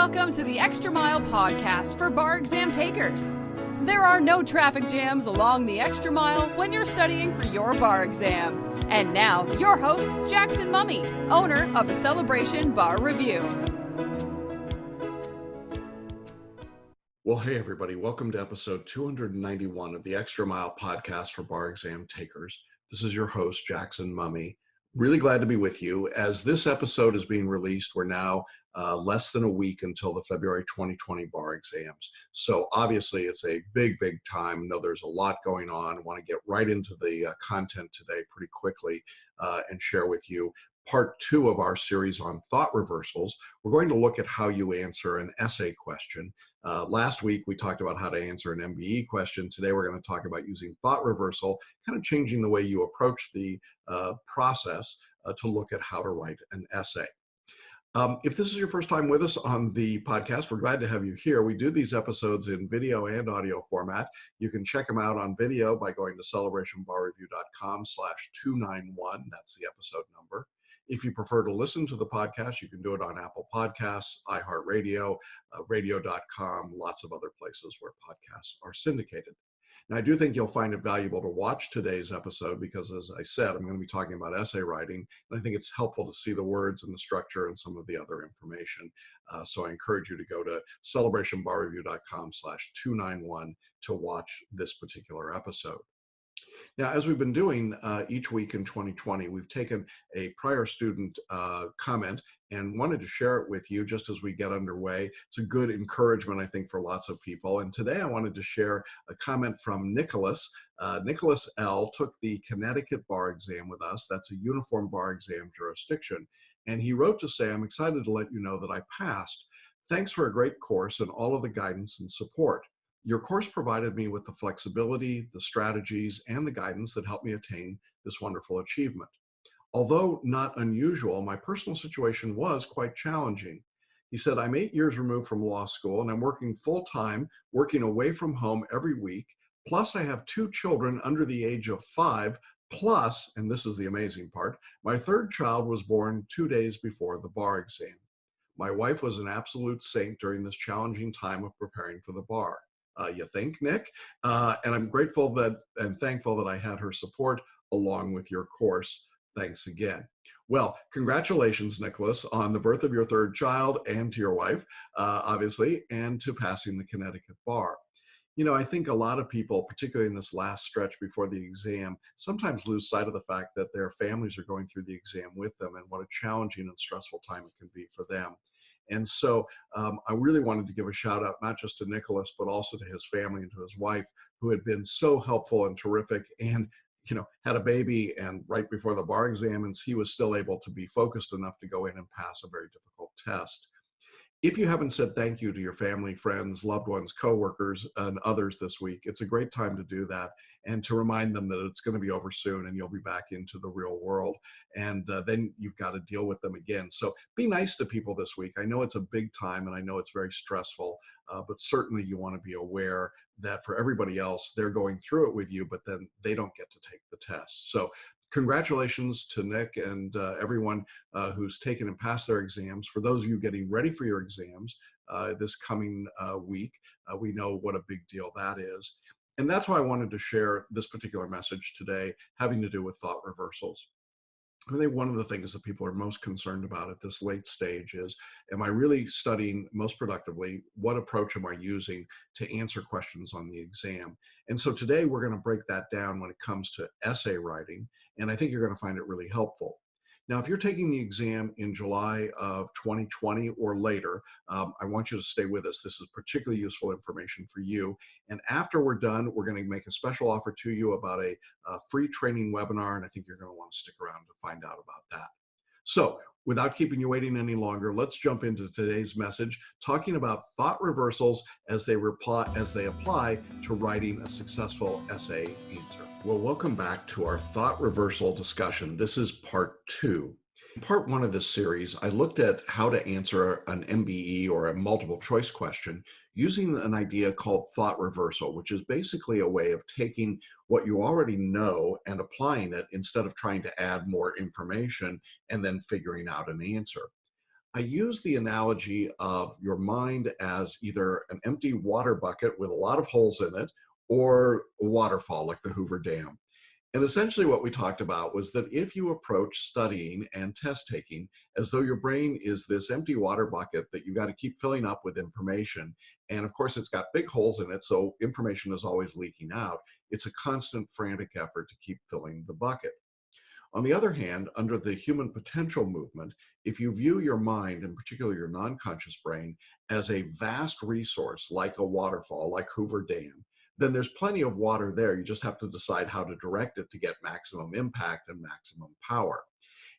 Welcome to the Extra Mile podcast for bar exam takers. There are no traffic jams along the Extra Mile when you're studying for your bar exam. And now, your host, Jackson Mummy, owner of the Celebration Bar Review. Well, hey, everybody. Welcome to episode 291 of the Extra Mile podcast for bar exam takers. This is your host, Jackson Mummy. Really glad to be with you. As this episode is being released, we're now less than a week until the February 2020 bar exams. So obviously it's a big time. I know there's a lot going on. I want to get right into the content today pretty quickly and share with you part 2 of our series on thought reversals. We're going to look at how you answer an essay question. Last week, we talked about how to answer an MBE question. Today, we're going to talk about using thought reversal, kind of changing the way you approach the process to look at how to write an essay. If this is your first time with us on the podcast, we're glad to have you here. We do these episodes in video and audio format. You can check them out on video by going to celebrationbarreview.com/291. That's the episode number. If you prefer to listen to the podcast, you can do it on Apple Podcasts, iHeartRadio, radio.com, lots of other places where podcasts are syndicated. Now, I do think you'll find it valuable to watch today's episode because, as I said, I'm going to be talking about essay writing, and I think it's helpful to see the words and the structure and some of the other information. So I encourage you to go to celebrationbarreview.com/291 to watch this particular episode. Now, as we've been doing each week in 2020, we've taken a prior student comment and wanted to share it with you just as we get underway. It's a good encouragement, I think, for lots of people. And today I wanted to share a comment from Nicholas. Nicholas L. took the Connecticut bar exam with us. That's a uniform bar exam jurisdiction. And he wrote to say, "I'm excited to let you know that I passed. Thanks for a great course and all of the guidance and support. Your course provided me with the flexibility, the strategies, and the guidance that helped me attain this wonderful achievement. Although not unusual, my personal situation was quite challenging." He said, "I'm 8 years removed from law school and I'm working full-time, working away from home every week. Plus I have 2 children under the age of 5, plus," and this is the amazing part, "my 3rd child was born 2 days before the bar exam. My wife was an absolute saint during this challenging time of preparing for the bar." You think, Nick? And I'm grateful and thankful that I had her support along with your course. Thanks again. Well, congratulations, Nicholas, on the birth of your 3rd child and to your wife, obviously, and to passing the Connecticut bar. You know, I think a lot of people, particularly in this last stretch before the exam, sometimes lose sight of the fact that their families are going through the exam with them and what a challenging and stressful time it can be for them. And so I really wanted to give a shout out, not just to Nicholas, but also to his family and to his wife, who had been so helpful and terrific and, you know, had a baby and right before the bar exams, he was still able to be focused enough to go in and pass a very difficult test. If you haven't said thank you to your family, friends, loved ones, coworkers, and others this week, it's a great time to do that and to remind them that it's going to be over soon and you'll be back into the real world. And then you've got to deal with them again. So be nice to people this week. I know it's a big time and I know it's very stressful, but certainly you want to be aware that for everybody else, they're going through it with you, but then they don't get to take the test. So congratulations to Nick and everyone who's taken and passed their exams. For those of you getting ready for your exams this coming week, we know what a big deal that is. And that's why I wanted to share this particular message today, having to do with thought reversals. I think one of the things that people are most concerned about at this late stage is, am I really studying most productively? What approach am I using to answer questions on the exam? And so today we're going to break that down when it comes to essay writing, and I think you're going to find it really helpful. Now, if you're taking the exam in July of 2020 or later, I want you to stay with us. This is particularly useful information for you. And after we're done, we're going to make a special offer to you about a free training webinar, and I think you're going to want to stick around to find out about that. So, without keeping you waiting any longer, let's jump into today's message, talking about thought reversals as they apply to writing a successful essay answer. Well, welcome back to our thought reversal discussion. This is part 2. In part 1 of this series, I looked at how to answer an MBE or a multiple choice question using an idea called thought reversal, which is basically a way of taking what you already know and applying it instead of trying to add more information and then figuring out an answer. I use the analogy of your mind as either an empty water bucket with a lot of holes in it or a waterfall like the Hoover Dam. And essentially, what we talked about was that if you approach studying and test taking as though your brain is this empty water bucket that you got to keep filling up with information, and of course, it's got big holes in it, so information is always leaking out, it's a constant frantic effort to keep filling the bucket. On the other hand, under the human potential movement, if you view your mind, and particularly your non-conscious brain, as a vast resource like a waterfall, like Hoover Dam, then there's plenty of water there. You just have to decide how to direct it to get maximum impact and maximum power.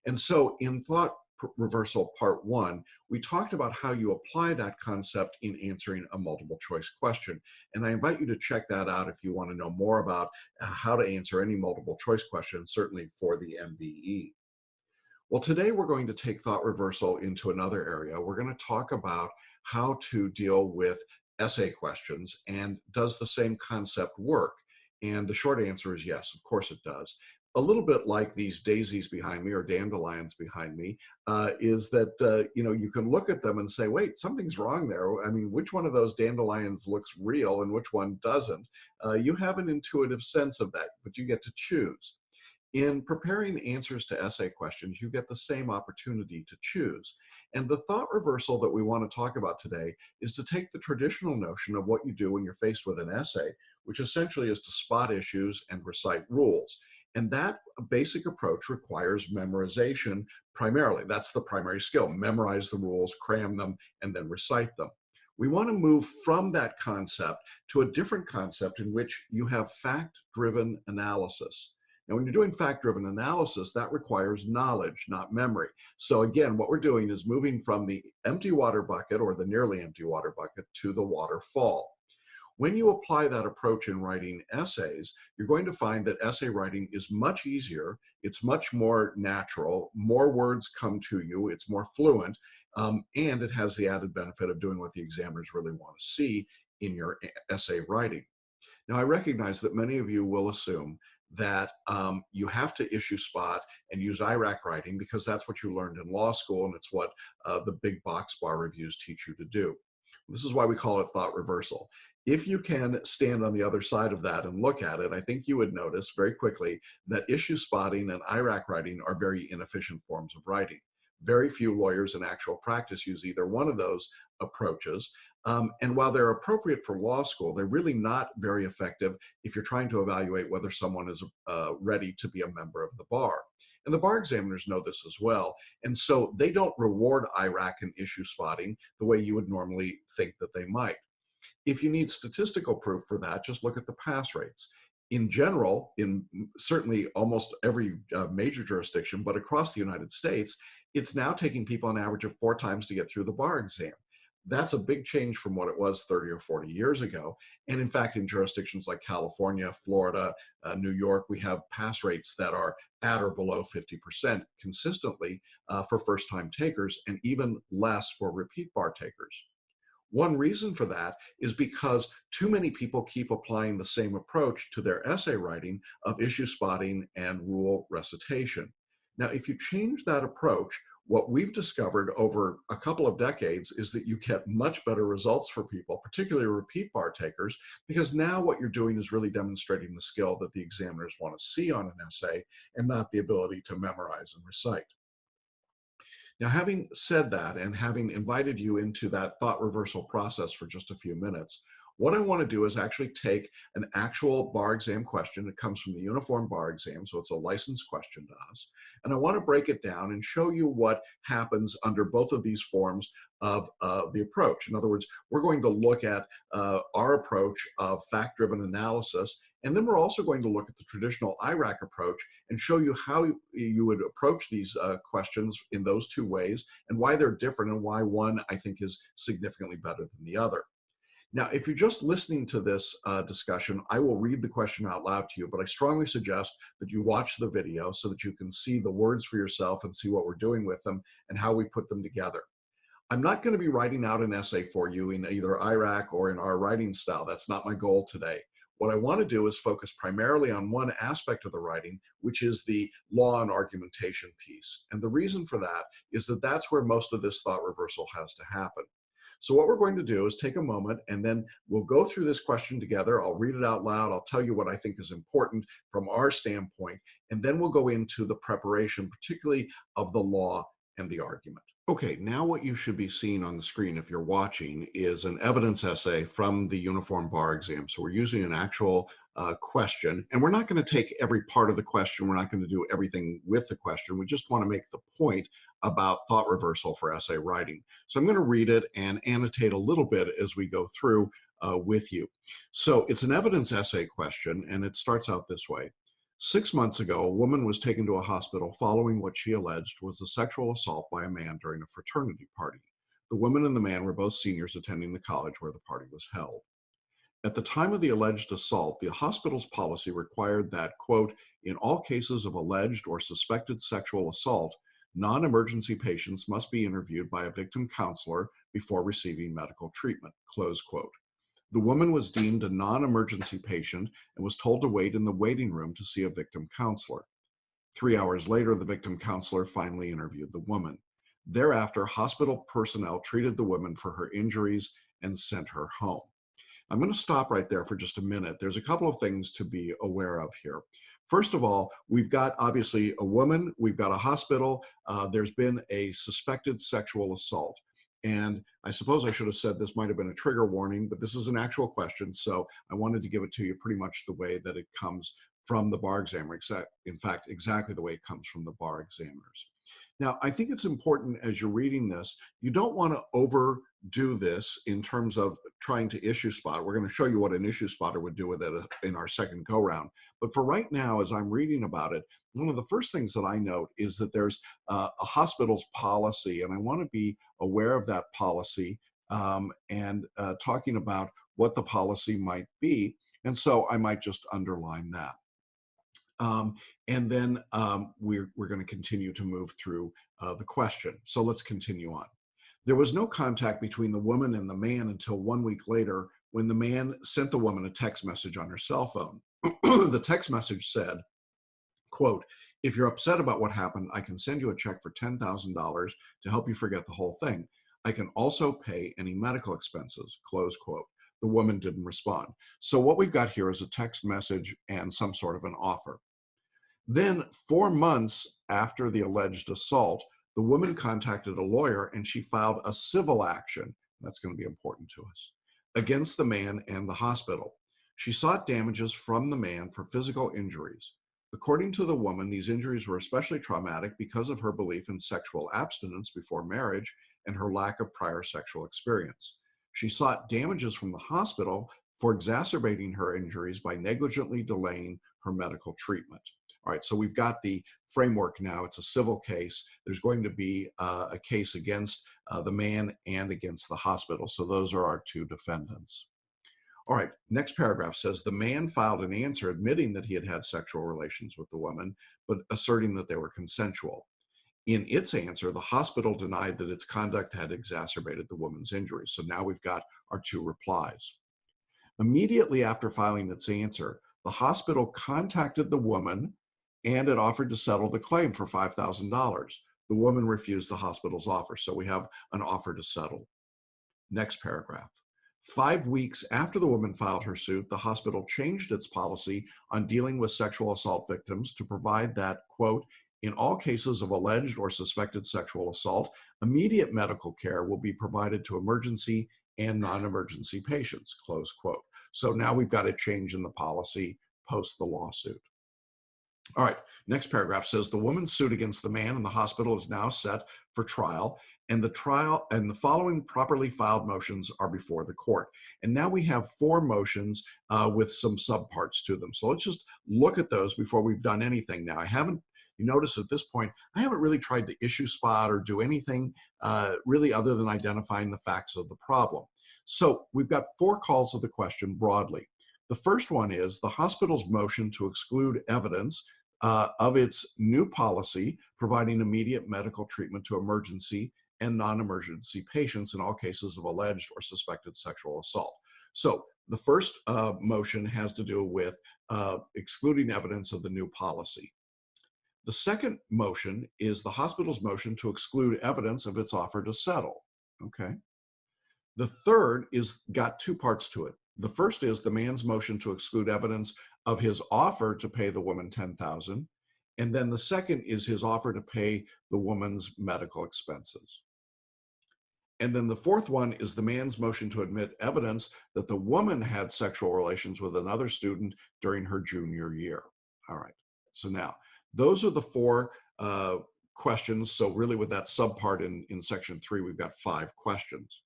And so in Thought Reversal Part 1, we talked about how you apply that concept in answering a multiple choice question. And I invite you to check that out if you want to know more about how to answer any multiple choice question, certainly for the MBE. Well, today we're going to take thought reversal into another area. We're going to talk about how to deal with essay questions, and does the same concept work? And the short answer is yes, of course it does. A little bit like these daisies behind me or dandelions behind me, is that you can look at them and say, wait, something's wrong there. I mean, which one of those dandelions looks real and which one doesn't? You have an intuitive sense of that, but you get to choose. In preparing answers to essay questions, you get the same opportunity to choose. And the thought reversal that we want to talk about today is to take the traditional notion of what you do when you're faced with an essay, which essentially is to spot issues and recite rules. And that basic approach requires memorization primarily. That's the primary skill. Memorize the rules, cram them, and then recite them. We want to move from that concept to a different concept in which you have fact-driven analysis. Now, when you're doing fact-driven analysis, that requires knowledge, not memory. So again, what we're doing is moving from the empty water bucket or the nearly empty water bucket to the waterfall. When you apply that approach in writing essays, you're going to find that essay writing is much easier, it's much more natural, more words come to you, it's more fluent, and it has the added benefit of doing what the examiners really want to see in your essay writing. Now, I recognize that many of you will assume that you have to issue spot and use IRAC writing because that's what you learned in law school, and it's what the big box bar reviews teach you to do. This is why we call it thought reversal. If you can stand on the other side of that and look at it, I think you would notice very quickly that issue spotting and IRAC writing are very inefficient forms of writing. Very few lawyers in actual practice use either one of those approaches. And while they're appropriate for law school, they're really not very effective if you're trying to evaluate whether someone is ready to be a member of the bar. And the bar examiners know this as well. And so they don't reward IRAC and issue spotting the way you would normally think that they might. If you need statistical proof for that, just look at the pass rates. In general, in certainly almost every major jurisdiction, but across the United States, it's now taking people an average of 4 times to get through the bar exam. That's a big change from what it was 30 or 40 years ago. And in fact, in jurisdictions like California, Florida, New York, we have pass rates that are at or below 50% consistently for first-time takers, and even less for repeat bar takers. One reason for that is because too many people keep applying the same approach to their essay writing of issue spotting and rule recitation. Now, if you change that approach, what we've discovered over a couple of decades is that you get much better results for people, particularly repeat bar takers, because now what you're doing is really demonstrating the skill that the examiners want to see on an essay and not the ability to memorize and recite. Now, having said that and having invited you into that thought reversal process for just a few minutes, what I want to do is actually take an actual bar exam question. It comes from the Uniform Bar Exam, so it's a licensed question to us. And I want to break it down and show you what happens under both of these forms of the approach. In other words, we're going to look at our approach of fact-driven analysis, and then we're also going to look at the traditional IRAC approach and show you how you would approach these questions in those two ways and why they're different and why one, I think, is significantly better than the other. Now, if you're just listening to this discussion, I will read the question out loud to you, but I strongly suggest that you watch the video so that you can see the words for yourself and see what we're doing with them and how we put them together. I'm not going to be writing out an essay for you in either IRAC or in our writing style. That's not my goal today. What I want to do is focus primarily on one aspect of the writing, which is the law and argumentation piece. And the reason for that is that that's where most of this thought reversal has to happen. So what we're going to do is take a moment and then we'll go through this question together. I'll read it out loud. I'll tell you what I think is important from our standpoint, and then we'll go into the preparation, particularly of the law and the argument. Okay, now what you should be seeing on the screen if you're watching is an evidence essay from the Uniform Bar Exam. So we're using an actual question, and we're not going to take every part of the question. We're not going to do everything with the question. We just want to make the point about thought reversal for essay writing. So I'm going to read it and annotate a little bit as we go through with you. So it's an evidence essay question, and it starts out this way. 6 months ago, a woman was taken to a hospital following what she alleged was a sexual assault by a man during a fraternity party. The woman and the man were both seniors attending the college where the party was held. At the time of the alleged assault, the hospital's policy required that, quote, in all cases of alleged or suspected sexual assault, non-emergency patients must be interviewed by a victim counselor before receiving medical treatment, close quote. The woman was deemed a non-emergency patient and was told to wait in the waiting room to see a victim counselor. 3 hours later, the victim counselor finally interviewed the woman. Thereafter, hospital personnel treated the woman for her injuries and sent her home. I'm going to stop right there for just a minute. There's a couple of things to be aware of here. First of all, we've got obviously a woman, we've got a hospital, there's been a suspected sexual assault. And I suppose I should have said this might have been a trigger warning, but this is an actual question, so I wanted to give it to you pretty much the way that it comes from the bar examiner, in fact, exactly the way it comes from the bar examiners. Now, I think it's important as you're reading this, you don't want to overdo this in terms of trying to issue spot. We're going to show you what an issue spotter would do with it in our second go round. But for right now, as I'm reading about it, one of the first things that I note is that there's a hospital's policy, and I want to be aware of that policy and talking about what the policy might be. And so I might just underline that. And then we're going to continue to move through the question. So let's continue on. There was no contact between the woman and the man until 1 week later when the man sent the woman a text message on her cell phone. The text message said, quote, if you're upset about what happened, I can send you a check for $10,000 to help you forget the whole thing. I can also pay any medical expenses, close quote. The woman didn't respond. So what we've got here is a text message and some sort of an offer. Then 4 months after the alleged assault, the woman contacted a lawyer and she filed a civil action, that's going to be important to us, against the man and the hospital. She sought damages from the man for physical injuries. According to the woman, these injuries were especially traumatic because of her belief in sexual abstinence before marriage and her lack of prior sexual experience. She sought damages from the hospital for exacerbating her injuries by negligently delaying her medical treatment. All right, so we've got the framework now. It's a civil case. There's going to be a case against the man and against the hospital. So those are our two defendants. All right, next paragraph says the man filed an answer admitting that he had had sexual relations with the woman, but asserting that they were consensual. In its answer, the hospital denied that its conduct had exacerbated the woman's injuries. So now we've got our two replies. Immediately after filing its answer, the hospital contacted the woman and it offered to settle the claim for $5,000. The woman refused the hospital's offer, so we have an offer to settle. Next paragraph. 5 weeks after the woman filed her suit, the hospital changed its policy on dealing with sexual assault victims to provide that, quote, in all cases of alleged or suspected sexual assault, immediate medical care will be provided to emergency and non-emergency patients, close quote. So now we've got a change in the policy post the lawsuit. All right, next paragraph says the woman's suit against the man and the hospital is now set for trial, and the following properly filed motions are before the court. And now we have 4 motions with some subparts to them. So let's just look at those before we've done anything. Now, you notice at this point, I haven't really tried to issue spot or do anything really other than identifying the facts of the problem. So we've got 4 calls of the question broadly. The first one is the hospital's motion to exclude evidence of its new policy providing immediate medical treatment to emergency and non-emergency patients in all cases of alleged or suspected sexual assault. So the first motion has to do with excluding evidence of the new policy. The second motion is the hospital's motion to exclude evidence of its offer to settle. Okay. The third is got two parts to it. The first is the man's motion to exclude evidence of his offer to pay the woman $10,000, and then the second is his offer to pay the woman's medical expenses. And then the fourth one is the man's motion to admit evidence that the woman had sexual relations with another student during her junior year. All right. So now those are the four questions. So really with that subpart in section 3, we've got 5 questions.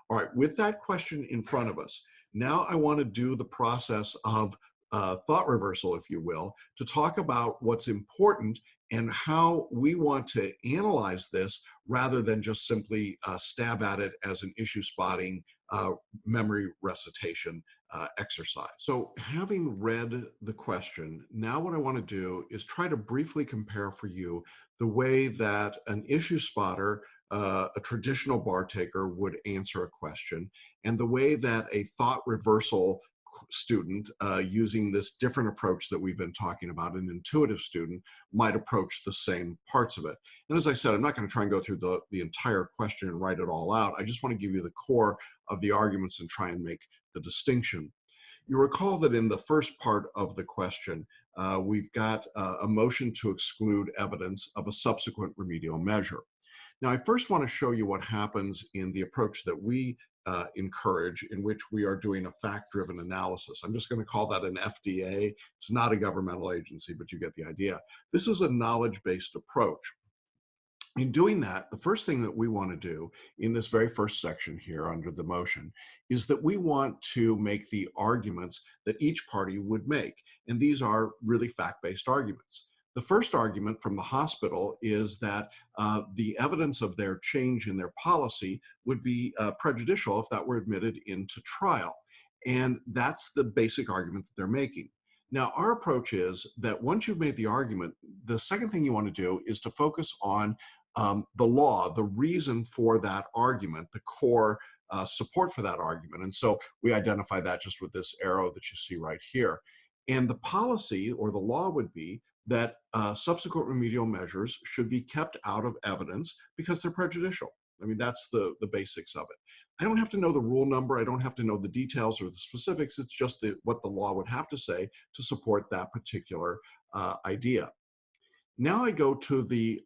All right, with that question in front of us, now I want to do the process of thought reversal, if you will, to talk about what's important and how we want to analyze this rather than just simply stab at it as an issue spotting memory recitation exercise. So having read the question, now what I want to do is try to briefly compare for you the way that an issue spotter, a traditional bar taker, would answer a question, and the way that a thought reversal student using this different approach that we've been talking about, an intuitive student, might approach the same parts of it. And as I said, I'm not going to try and go through the entire question and write it all out. I just want to give you the core of the arguments and try and make the distinction. You recall that in the first part of the question, we've got a motion to exclude evidence of a subsequent remedial measure. Now, I first want to show you what happens in the approach that we encourage, in which we are doing a fact-driven analysis. I'm just going to call that an FDA. It's not a governmental agency, but you get the idea. This is a knowledge-based approach. In doing that, the first thing that we want to do in this very first section here under the motion is that we want to make the arguments that each party would make. And these are really fact-based arguments. The first argument from the hospital is that the evidence of their change in their policy would be prejudicial if that were admitted into trial. And that's the basic argument that they're making. Now, our approach is that once you've made the argument, the second thing you want to do is to focus on the law, the reason for that argument, the core support for that argument. And so we identify that just with this arrow that you see right here. And the policy or the law would be that subsequent remedial measures should be kept out of evidence because they're prejudicial. I mean, that's the basics of it. I don't have to know the rule number. I don't have to know the details or the specifics. It's just what the law would have to say to support that particular idea. Now I go to the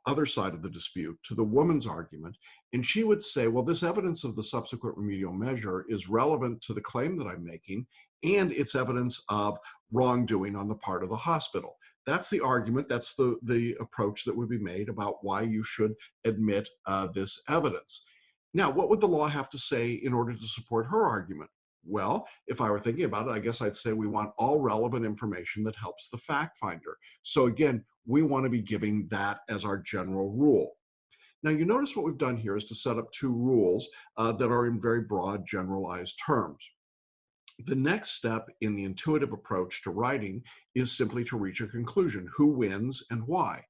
other side of the dispute, to the woman's argument, and she would say, well, this evidence of the subsequent remedial measure is relevant to the claim that I'm making, and it's evidence of wrongdoing on the part of the hospital. That's the argument, that's the approach that would be made about why you should admit this evidence. Now, what would the law have to say in order to support her argument? Well, if I were thinking about it, I guess I'd say we want all relevant information that helps the fact finder. So again, we want to be giving that as our general rule. Now, you notice what we've done here is to set up 2 rules that are in very broad, generalized terms. The next step in the intuitive approach to writing is simply to reach a conclusion. Who wins and why?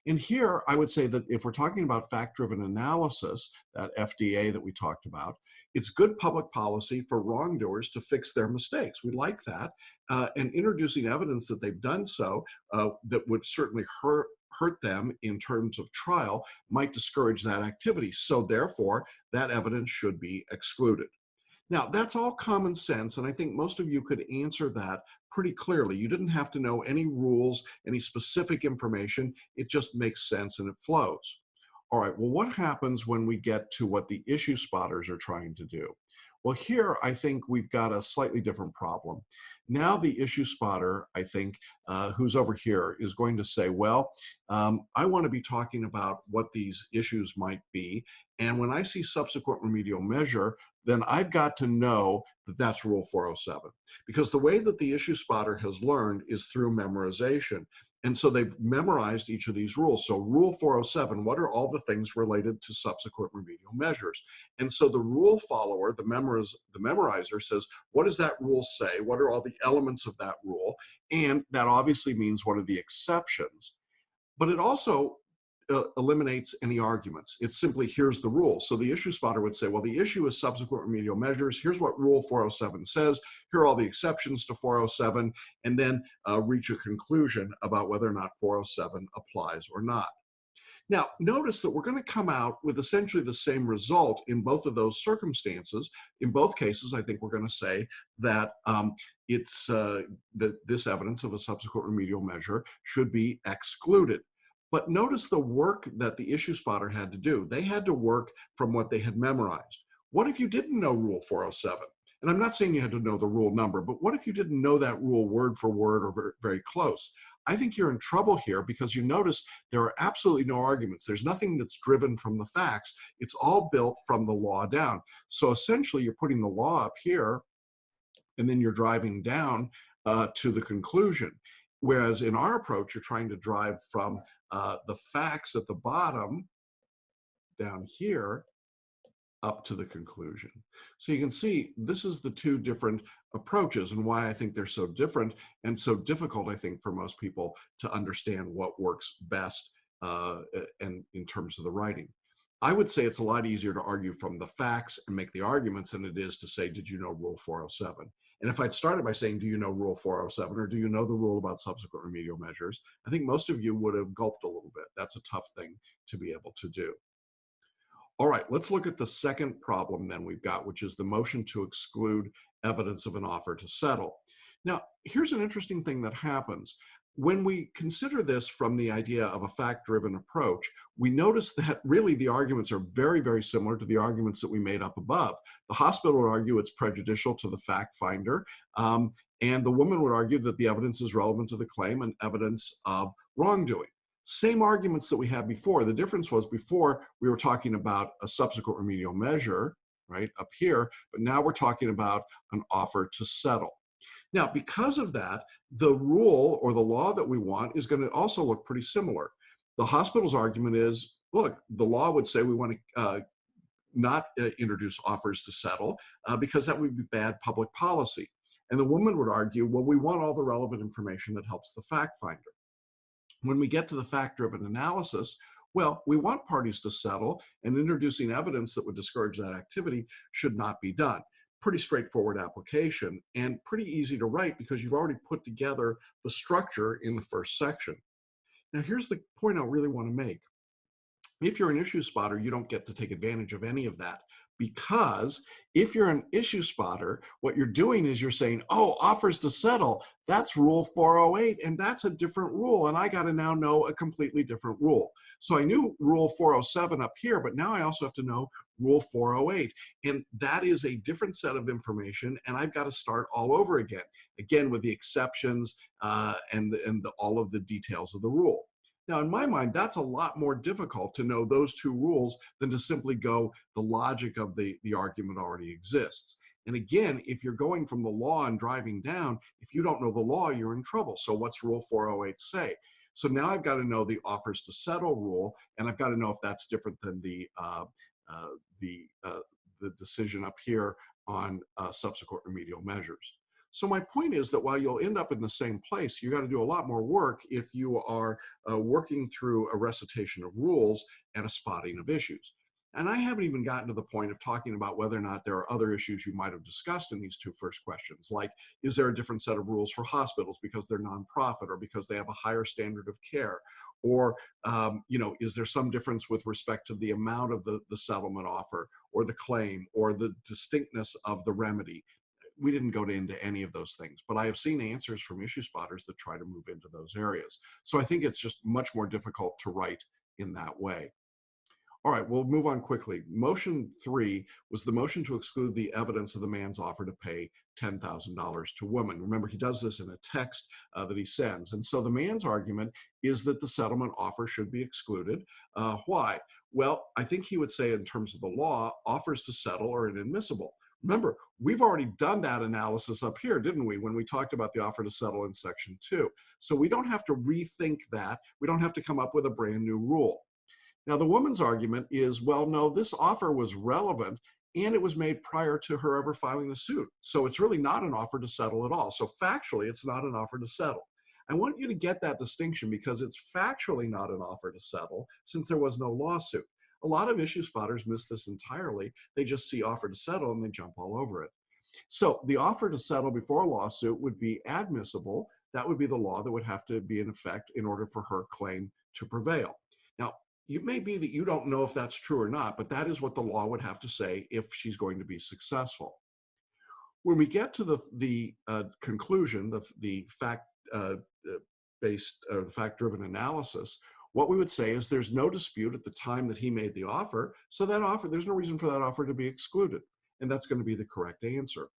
And here, I would say that if we're talking about fact-driven analysis, that FDA that we talked about, it's good public policy for wrongdoers to fix their mistakes. We like that. And introducing evidence that they've done so that would certainly hurt them in terms of trial might discourage that activity. So therefore, that evidence should be excluded. Now, that's all common sense, and I think most of you could answer that pretty clearly. You didn't have to know any rules, any specific information. It just makes sense and it flows. All right, well, what happens when we get to what the issue spotters are trying to do? Well, here, I think we've got a slightly different problem. Now the issue spotter, I think, who's over here, is going to say, well, I want to be talking about what these issues might be, and when I see subsequent remedial measure, then I've got to know that that's Rule 407. Because the way that the issue spotter has learned is through memorization. And so they've memorized each of these rules. So Rule 407, what are all the things related to subsequent remedial measures? And so the rule follower, the memorizer says, what does that rule say? What are all the elements of that rule? And that obviously means what are the exceptions? But it also eliminates any arguments. It's simply, here's the rule. So the issue spotter would say, well, the issue is subsequent remedial measures. Here's what Rule 407 says. Here are all the exceptions to 407, and then reach a conclusion about whether or not 407 applies or not. Now, notice that we're going to come out with essentially the same result in both of those circumstances. In both cases, I think we're going to say that that this evidence of a subsequent remedial measure should be excluded. But notice the work that the issue spotter had to do. They had to work from what they had memorized. What if you didn't know Rule 407? And I'm not saying you had to know the rule number, but what if you didn't know that rule word for word or very, very close? I think you're in trouble here because you notice there are absolutely no arguments. There's nothing that's driven from the facts. It's all built from the law down. So essentially you're putting the law up here and then you're driving down to the conclusion. Whereas in our approach, you're trying to drive from the facts at the bottom down here up to the conclusion. So you can see this is the two different approaches and why I think they're so different and so difficult, I think, for most people to understand what works best and in terms of the writing. I would say it's a lot easier to argue from the facts and make the arguments than it is to say, did you know Rule 407? And if I'd started by saying, do you know Rule 407 or do you know the rule about subsequent remedial measures? I think most of you would have gulped a little bit. That's a tough thing to be able to do. All right, let's look at the second problem then we've got, which is the motion to exclude evidence of an offer to settle. Now, here's an interesting thing that happens. When we consider this from the idea of a fact-driven approach, we notice that really the arguments are very, very similar to the arguments that we made up above. The hospital would argue it's prejudicial to the fact finder, and the woman would argue that the evidence is relevant to the claim and evidence of wrongdoing. Same arguments that we had before. The difference was before we were talking about a subsequent remedial measure, right, up here, but now we're talking about an offer to settle. Now, because of that, the rule or the law that we want is going to also look pretty similar. The hospital's argument is, look, the law would say we want to not introduce offers to settle because that would be bad public policy. And the woman would argue, well, we want all the relevant information that helps the fact finder. When we get to the fact-driven analysis, well, we want parties to settle, and introducing evidence that would discourage that activity should not be done. Pretty straightforward application and pretty easy to write because you've already put together the structure in the first section. Now, here's the point I really want to make. If you're an issue spotter, you don't get to take advantage of any of that, because if you're an issue spotter, what you're doing is you're saying, oh, offers to settle, that's Rule 408, and that's a different rule, and I got to now know a completely different rule. So I knew Rule 407 up here, but now I also have to know Rule 408, and that is a different set of information, and I've got to start all over again with the exceptions and all of the details of the rule. Now, in my mind, that's a lot more difficult to know those two rules than to simply go, the logic of the argument already exists. And again, if you're going from the law and driving down, if you don't know the law, you're in trouble. So what's Rule 408 say? So now I've got to know the offers to settle rule, and I've got to know if that's different than the decision up here on subsequent remedial measures. So my point is that while you'll end up in the same place, you got to do a lot more work if you are working through a recitation of rules and a spotting of issues. And I haven't even gotten to the point of talking about whether or not there are other issues you might have discussed in these two first questions, like, is there a different set of rules for hospitals because they're nonprofit or because they have a higher standard of care? Or, is there some difference with respect to the amount of the settlement offer or the claim or the distinctness of the remedy? We didn't go into any of those things, but I have seen answers from issue spotters that try to move into those areas. So I think it's just much more difficult to write in that way. All right, we'll move on quickly. Motion 3 was the motion to exclude the evidence of the man's offer to pay $10,000 to woman. Remember, he does this in a text that he sends. And so the man's argument is that the settlement offer should be excluded. Why? Well, I think he would say in terms of the law, offers to settle are inadmissible. Remember, we've already done that analysis up here, didn't we, when we talked about the offer to settle in Section 2. So we don't have to rethink that. We don't have to come up with a brand new rule. Now, the woman's argument is, well, no, this offer was relevant and it was made prior to her ever filing the suit. So it's really not an offer to settle at all. So factually, it's not an offer to settle. I want you to get that distinction because it's factually not an offer to settle since there was no lawsuit. A lot of issue spotters miss this entirely. They just see offer to settle and they jump all over it. So the offer to settle before a lawsuit would be admissible. That would be the law that would have to be in effect in order for her claim to prevail. Now, it may be that you don't know if that's true or not, but that is what the law would have to say if she's going to be successful. When we get to the conclusion, the fact-based or the fact-driven analysis, what we would say is there's no dispute at the time that he made the offer, so that offer, there's no reason for that offer to be excluded, and that's going to be the correct answer.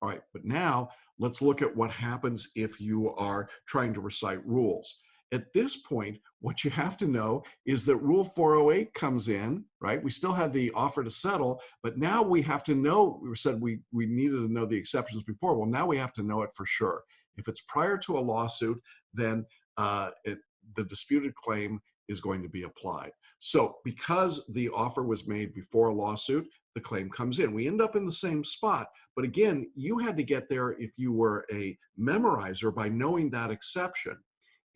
All right, but now let's look at what happens if you are trying to recite rules. At this point, what you have to know is that Rule 408 comes in, right? We still had the offer to settle, but now we have to know, we said we needed to know the exceptions before. Well, now we have to know it for sure. If it's prior to a lawsuit, then the disputed claim is going to be applied. So because the offer was made before a lawsuit, the claim comes in. We end up in the same spot. But again, you had to get there if you were a memorizer by knowing that exception.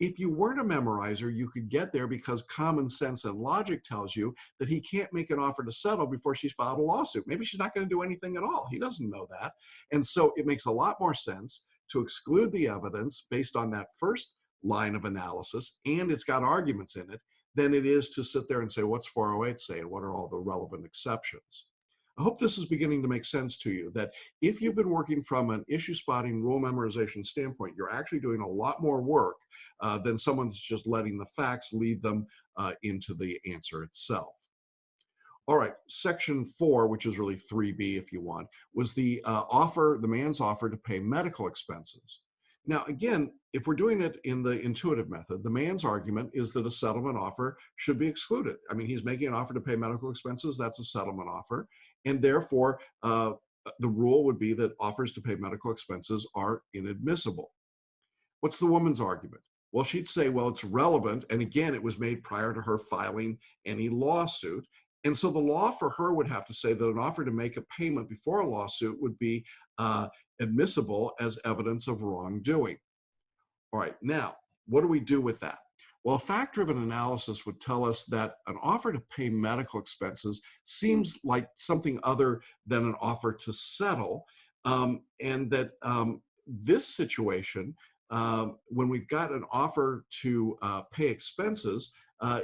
If you weren't a memorizer, you could get there because common sense and logic tells you that he can't make an offer to settle before she's filed a lawsuit. Maybe she's not going to do anything at all. He doesn't know that. And so it makes a lot more sense to exclude the evidence based on that first line of analysis, and it's got arguments in it, than it is to sit there and say, what's 408 say and what are all the relevant exceptions? I hope this is beginning to make sense to you, that if you've been working from an issue spotting rule memorization standpoint, you're actually doing a lot more work than someone that's just letting the facts lead them into the answer itself. All right, section 4, which is really 3B if you want, was the man's offer to pay medical expenses. Now, again, if we're doing it in the intuitive method, the man's argument is that a settlement offer should be excluded. I mean, he's making an offer to pay medical expenses, that's a settlement offer, and therefore the rule would be that offers to pay medical expenses are inadmissible. What's the woman's argument? Well, she'd say, well, it's relevant, and again, it was made prior to her filing any lawsuit, and so the law for her would have to say that an offer to make a payment before a lawsuit would be admissible as evidence of wrongdoing. All right, now, what do we do with that? Well, a fact-driven analysis would tell us that an offer to pay medical expenses seems like something other than an offer to settle, and that this situation, when we've got an offer to pay expenses,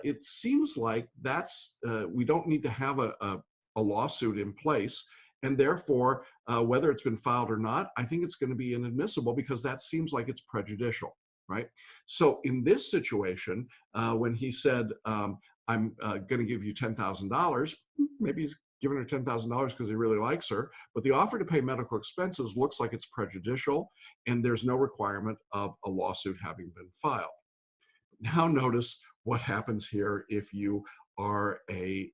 it seems like that's we don't need to have a lawsuit in place, and therefore, whether it's been filed or not, I think it's going to be inadmissible because that seems like it's prejudicial, right? So in this situation, when he said, I'm going to give you $10,000, maybe he's giving her $10,000 because he really likes her, but the offer to pay medical expenses looks like it's prejudicial, and there's no requirement of a lawsuit having been filed. Now notice what happens here if you are a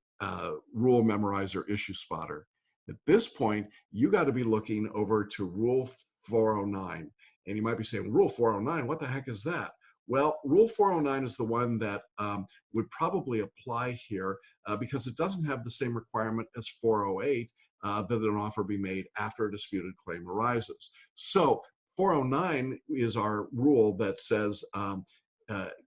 rule memorizer issue spotter. At this point, you got to be looking over to Rule 409. And you might be saying, Rule 409, what the heck is that? Well, Rule 409 is the one that would probably apply here because it doesn't have the same requirement as 408 that an offer be made after a disputed claim arises. So 409 is our rule that says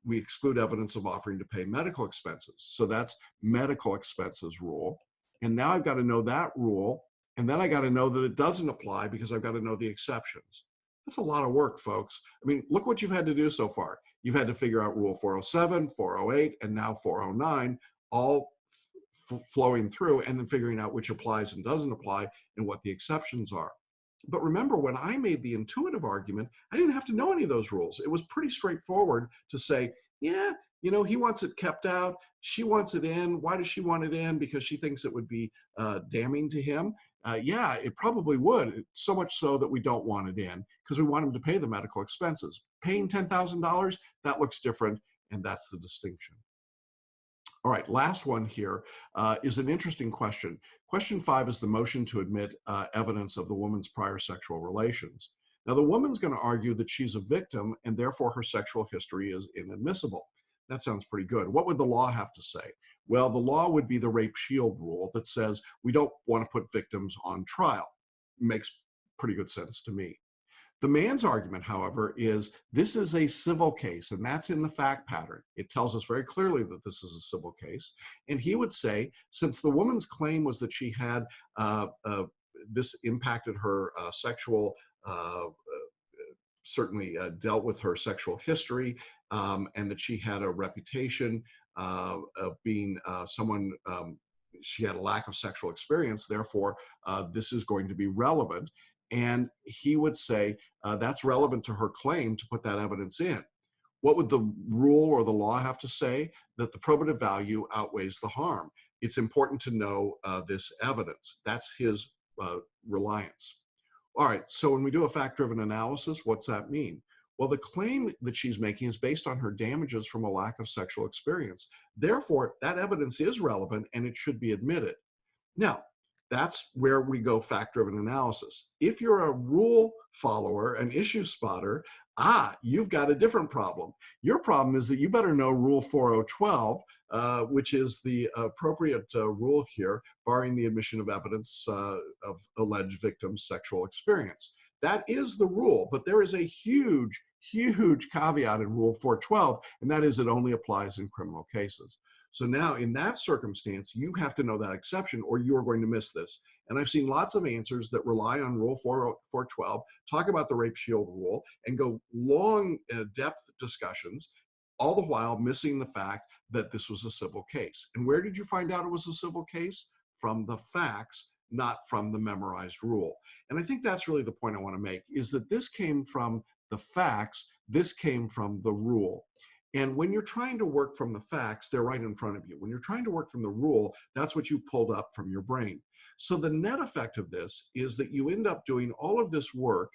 we exclude evidence of offering to pay medical expenses. So that's medical expenses rule. And now I've got to know that rule, and then I got to know that it doesn't apply because I've got to know the exceptions. That's a lot of work, folks. I mean, look what you've had to do so far. You've had to figure out Rule 407, 408, and now 409, all flowing through, and then figuring out which applies and doesn't apply and what the exceptions are. But remember, when I made the intuitive argument, I didn't have to know any of those rules. It was pretty straightforward to say, yeah, you know, he wants it kept out. She wants it in. Why does she want it in? Because she thinks it would be damning to him. Yeah, it probably would. So much so that we don't want it in because we want him to pay the medical expenses. Paying $10,000, that looks different, and that's the distinction. All right, last one here is an interesting question. Question 5 is the motion to admit evidence of the woman's prior sexual relations. Now, the woman's going to argue that she's a victim and therefore her sexual history is inadmissible. That sounds pretty good. What would the law have to say? Well, the law would be the rape shield rule that says we don't want to put victims on trial. Makes pretty good sense to me. The man's argument, however, is this is a civil case, and that's in the fact pattern. It tells us very clearly that this is a civil case. And he would say, since the woman's claim was that she had this impacted her sexual, certainly dealt with her sexual history, and that she had a reputation of being someone, she had a lack of sexual experience, therefore, this is going to be relevant. And he would say that's relevant to her claim to put that evidence in. What would the rule or the law have to say? That the probative value outweighs the harm. It's important to know this evidence. That's his reliance. All right, so when we do a fact-driven analysis, what's that mean? Well, the claim that she's making is based on her damages from a lack of sexual experience. Therefore, that evidence is relevant and it should be admitted. Now, that's where we go fact-driven analysis. If you're a rule follower, an issue spotter, you've got a different problem. Your problem is that you better know Rule 4012, which is the appropriate rule here, barring the admission of evidence of alleged victim's sexual experience. That is the rule, but there is a huge, huge caveat in Rule 412, and that is it only applies in criminal cases. So now in that circumstance, you have to know that exception or you are going to miss this. And I've seen lots of answers that rely on Rule 412, talk about the rape shield rule, and go long depth discussions, all the while missing the fact that this was a civil case. And where did you find out it was a civil case? From the facts, not from the memorized rule. And I think that's really the point I want to make, is that this came from the facts, this came from the rule. And when you're trying to work from the facts, they're right in front of you. When you're trying to work from the rule, that's what you pulled up from your brain. So the net effect of this is that you end up doing all of this work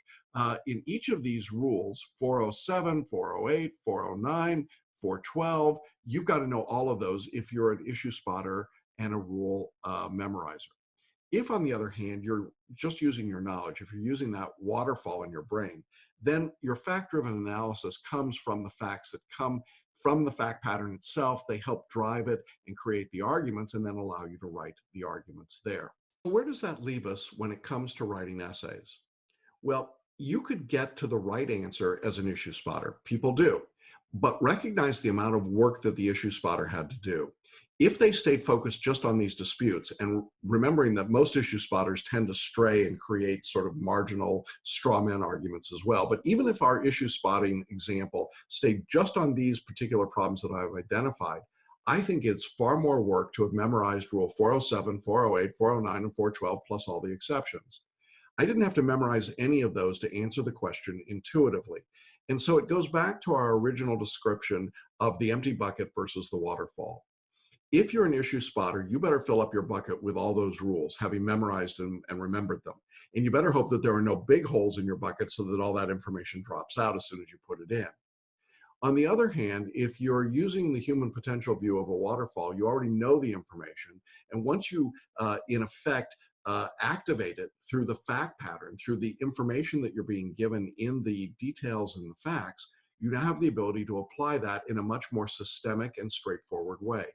in each of these rules, 407, 408, 409, 412. You've got to know all of those if you're an issue spotter and a rule memorizer. If, on the other hand, you're just using your knowledge, if you're using that waterfall in your brain, then your fact-driven analysis comes from the facts that come from the fact pattern itself. They help drive it and create the arguments and then allow you to write the arguments there. Where does that leave us when it comes to writing essays? Well, you could get to the right answer as an issue spotter. People do. But recognize the amount of work that the issue spotter had to do. If they stayed focused just on these disputes, and remembering that most issue spotters tend to stray and create sort of marginal straw man arguments as well, but even if our issue spotting example stayed just on these particular problems that I've identified, I think it's far more work to have memorized Rule 407, 408, 409, and 412, plus all the exceptions. I didn't have to memorize any of those to answer the question intuitively. And so it goes back to our original description of the empty bucket versus the waterfall. If you're an issue spotter, you better fill up your bucket with all those rules, having memorized and remembered them. And you better hope that there are no big holes in your bucket so that all that information drops out as soon as you put it in. On the other hand, if you're using the human potential view of a waterfall, you already know the information. And once you, in effect, activate it through the fact pattern, through the information that you're being given in the details and the facts, you now have the ability to apply that in a much more systemic and straightforward way.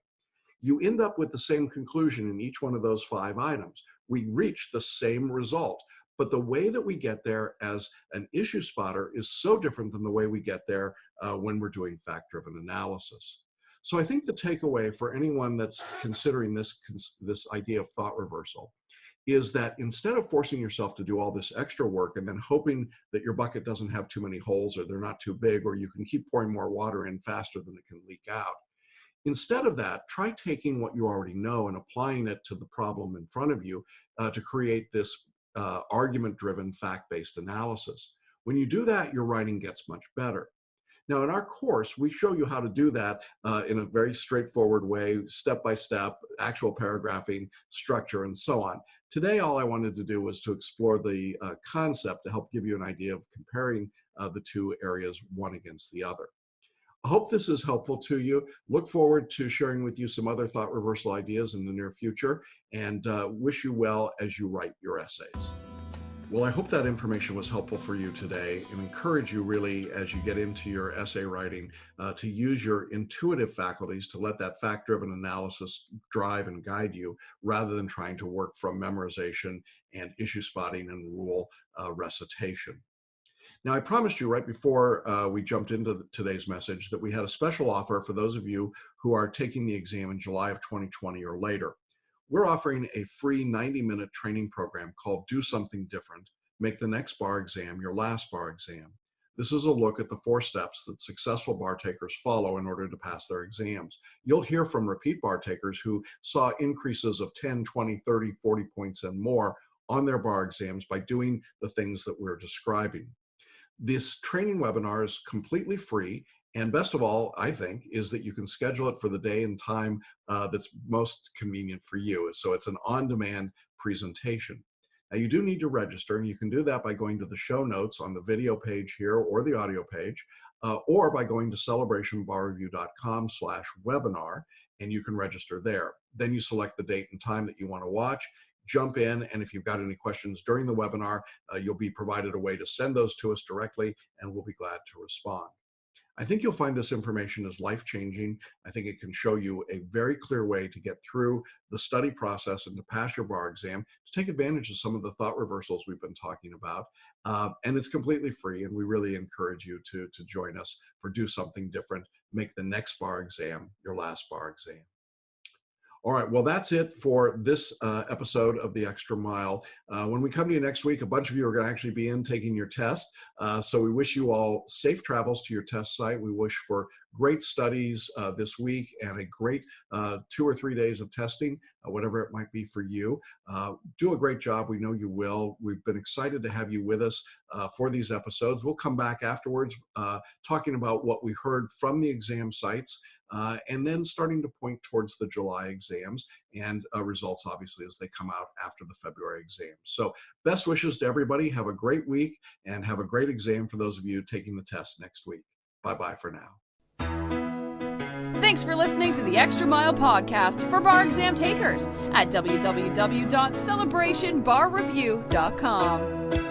You end up with the same conclusion in each one of those 5 items. We reach the same result, but the way that we get there as an issue spotter is so different than the way we get there when we're doing fact-driven analysis. So I think the takeaway for anyone that's considering this idea of thought reversal is that instead of forcing yourself to do all this extra work and then hoping that your bucket doesn't have too many holes or they're not too big or you can keep pouring more water in faster than it can leak out, instead of that, try taking what you already know and applying it to the problem in front of you to create this argument-driven, fact-based analysis. When you do that, your writing gets much better. Now, in our course, we show you how to do that in a very straightforward way, step-by-step, actual paragraphing, structure, and so on. Today, all I wanted to do was to explore the concept to help give you an idea of comparing the two areas one against the other. I hope this is helpful to you. Look forward to sharing with you some other thought reversal ideas in the near future, and wish you well as you write your essays. Well, I hope that information was helpful for you today, and encourage you really as you get into your essay writing to use your intuitive faculties to let that fact-driven analysis drive and guide you rather than trying to work from memorization and issue spotting and rule recitation. Now, I promised you right before we jumped into today's message that we had a special offer for those of you who are taking the exam in July of 2020 or later. We're offering a free 90-minute training program called Do Something Different, Make the Next Bar Exam Your Last Bar Exam. This is a look at the 4 steps that successful bar takers follow in order to pass their exams. You'll hear from repeat bar takers who saw increases of 10, 20, 30, 40 points and more on their bar exams by doing the things that we're describing. This training webinar is completely free, and best of all, I think, is that you can schedule it for the day and time that's most convenient for you. So it's an on-demand presentation. Now, you do need to register, and you can do that by going to the show notes on the video page here or the audio page, or by going to celebrationbarreview.com/webinar, and you can register there. Then you select the date and time that you want to watch, jump in, and if you've got any questions during the webinar, you'll be provided a way to send those to us directly, and we'll be glad to respond. I think you'll find this information is life-changing. I think it can show you a very clear way to get through the study process and to pass your bar exam, to take advantage of some of the thought reversals we've been talking about. And it's completely free, and we really encourage you to join us for Do Something Different, Make the Next Bar Exam Your Last Bar Exam. All right, well, that's it for this episode of The Extra Mile. When we come to you next week, a bunch of you are going to actually be in taking your test. So we wish you all safe travels to your test site. We wish for great studies this week and a great 2 or 3 days of testing, whatever it might be for you. Do a great job. We know you will. We've been excited to have you with us for these episodes. We'll come back afterwards talking about what we heard from the exam sites, and then starting to point towards the July exams and results, obviously, as they come out after the February exams. So best wishes to everybody. Have a great week and have a great exam for those of you taking the test next week. Bye-bye for now. Thanks for listening to the Extra Mile podcast for bar exam takers at www.celebrationbarreview.com.